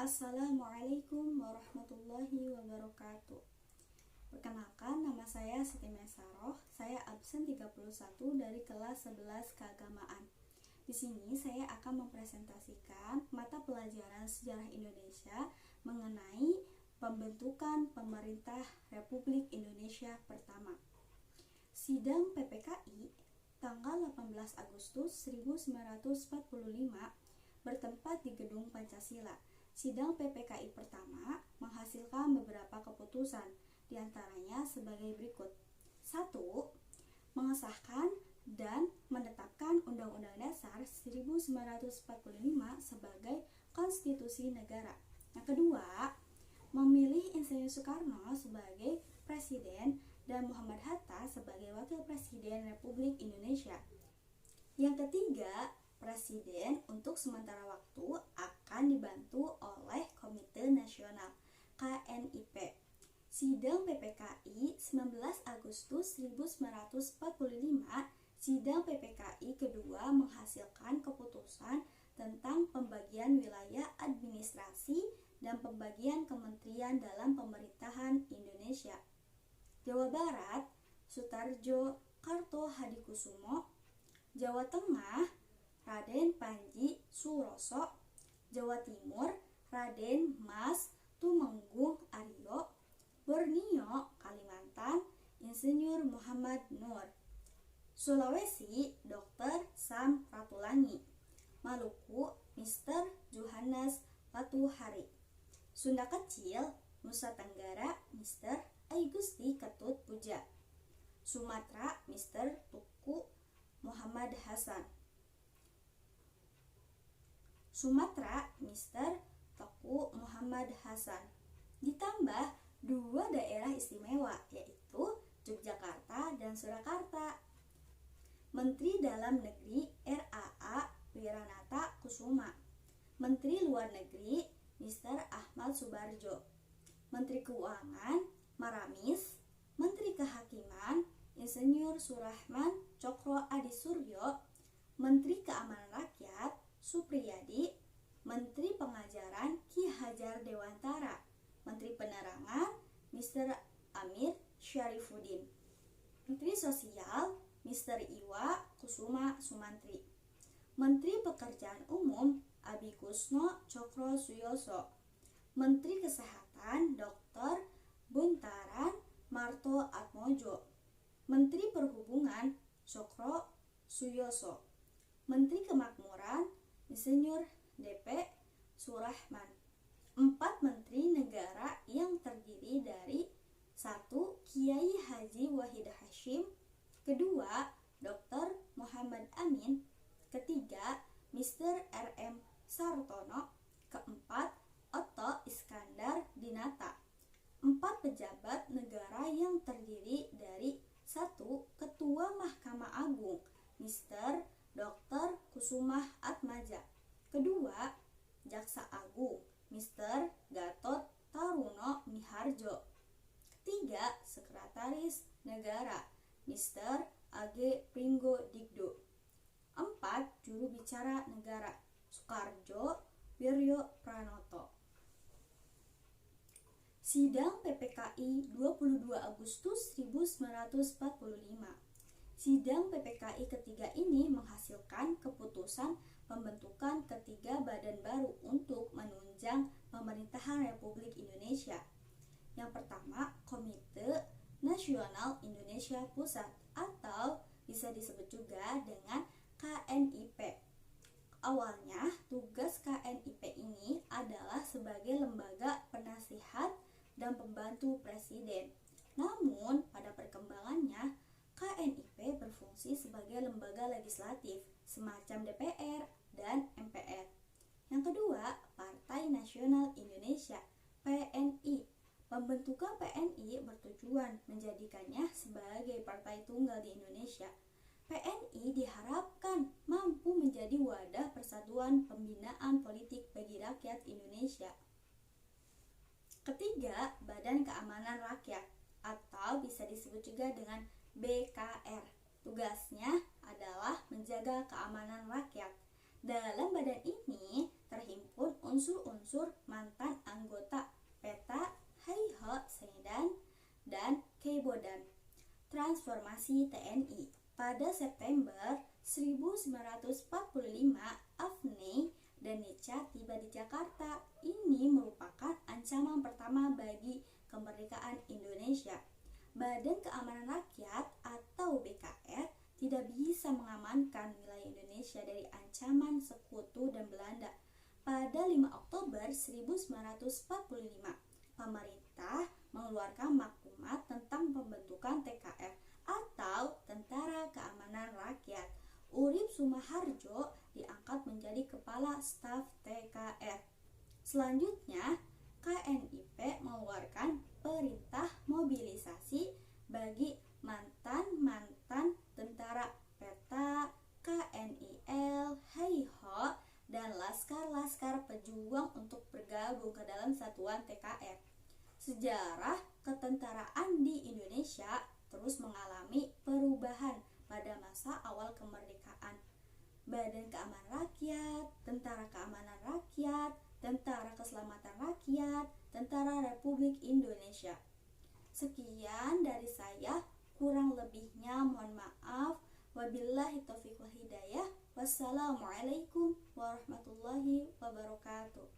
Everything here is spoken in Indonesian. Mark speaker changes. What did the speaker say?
Speaker 1: Assalamualaikum warahmatullahi wabarakatuh. Perkenalkan, nama saya Siti Mesaroh. Saya absen 31 dari kelas 11 keagamaan. Di sini saya akan mempresentasikan mata pelajaran sejarah Indonesia mengenai pembentukan pemerintah Republik Indonesia pertama. Sidang PPKI tanggal 18 Agustus 1945 bertempat di Gedung Pancasila. Sidang PPKI pertama menghasilkan beberapa keputusan, diantaranya sebagai berikut. 1. Mengesahkan dan menetapkan Undang-Undang Dasar 1945 sebagai konstitusi negara. Yang kedua, memilih Insinyur Soekarno sebagai Presiden dan Muhammad Hatta sebagai Wakil Presiden Republik Indonesia. Yang ketiga, Presiden untuk sementara waktu akan dibantu oleh Komite Nasional KNIP. Sidang PPKI 19 Agustus 1945, sidang PPKI kedua menghasilkan keputusan tentang pembagian wilayah administrasi dan pembagian kementerian dalam pemerintahan Indonesia. Jawa Barat, Sutarjo Karto Hadikusumo. Jawa Tengah, Raden Panji Suroso. Jawa Timur, Raden Mas Tumenggung Aryo. Borneo, Kalimantan, Insinyur Muhammad Nur. Sulawesi, Dr. Sam Ratulangi. Maluku, Mr. Johannes Patuhari. Sunda Kecil, Nusa Tenggara, Mr. Aigusti Ketut Puja. Sumatera, Mr. Tuku Muhammad Hasan. Sumatera, Mr. Teku Muhammad Hasan. Ditambah 2 daerah istimewa, yaitu Yogyakarta dan Surakarta. Menteri Dalam Negeri RAA Wiranata Kusuma. Menteri Luar Negeri Mr. Ahmad Subarjo. Menteri Keuangan Maramis. Menteri Kehakiman Insinyur Surahman Cokro Adisuryo. Menteri Keamanan Rakyat Supriyadi. Menteri Pengajaran Ki Hajar Dewantara. Menteri Penerangan Mr. Amir Syarifuddin. Menteri Sosial Mr. Iwa Kusuma Sumantri. Menteri Pekerjaan Umum Abi Kusno Cokro Suyoso. Menteri Kesehatan Dr. Buntaran Marto Atmojo. Menteri Perhubungan Cokro Suyoso. Menteri Kemakmuran Insinyur DP Surahman. 4 Menteri Negara yang terdiri dari 1. Kiai Haji Wahid Hasyim. Kedua, Dr. Muhammad Amin. Ketiga, Mr. R.M. Sartono. Keempat, Otto Iskandar Dinata. 4 pejabat negara yang terdiri dari 1. Ketua Mahkamah Agung Mr. Dr. Kusumah Atmaja. Kedua, Jaksa Agung Mr. Gatot Taruno Miharjo. Ketiga, Sekretaris Negara Mr. A.G. Pringgo Digdo. 4. Juru bicara negara Soekarjo Wiryo Pranoto. Sidang PPKI 22 Agustus 1945. Sidang PPKI ketiga ini menghasilkan keputusan pembentukan ketiga badan baru untuk menunjang pemerintahan Republik Indonesia. Yang pertama, Komite Nasional Indonesia Pusat atau bisa disebut juga dengan KNIP. Awalnya, tugas KNIP ini adalah sebagai lembaga penasihat dan pembantu presiden. Namun, pada perkembangannya, KNIP berfungsi sebagai lembaga legislatif, semacam DPR dan MPR. Yang kedua, Partai Nasional Indonesia (PNI). Pembentukan PNI bertujuan menjadikannya sebagai partai tunggal di Indonesia. PNI diharapkan mampu menjadi wadah persatuan pembinaan politik bagi rakyat Indonesia. Ketiga, Badan Keamanan Rakyat atau bisa disebut juga dengan BKR. Tugasnya adalah menjaga keamanan rakyat. Dalam badan ini terhimpun unsur-unsur mantan anggota PETA, Haiho Sedan, dan Keibodan. Transformasi TNI. Pada September 1945, Afni dan Nica tiba di Jakarta. Ini merupakan ancaman pertama bagi kemerdekaan Indonesia. Badan Keamanan Rakyat atau BKR tidak bisa mengamankan wilayah Indonesia dari ancaman sekutu dan Belanda. Pada 5 Oktober 1945, pemerintah mengeluarkan maklumat tentang pembentukan TKR atau Tentara Keamanan Rakyat. Urip Sumoharjo diangkat menjadi Kepala Staf TKR. Selanjutnya, KNIP mengeluarkan perintah mobilisasi bagi mantan-mantan tentara PETA, KNIL, Haiho, dan laskar-laskar pejuang untuk bergabung ke dalam satuan TKR. Sejarah ketentaraan di Indonesia terus mengalami perubahan pada masa awal kemerdekaan. Badan Keamanan Rakyat, Tentara Keamanan Rakyat, Tentara Keselamatan Rakyat, Tentara Republik Indonesia. Sekian dari saya, kurang lebihnya mohon maaf. Wabillahi taufiq wal hidayah. Wassalamualaikum warahmatullahi wabarakatuh.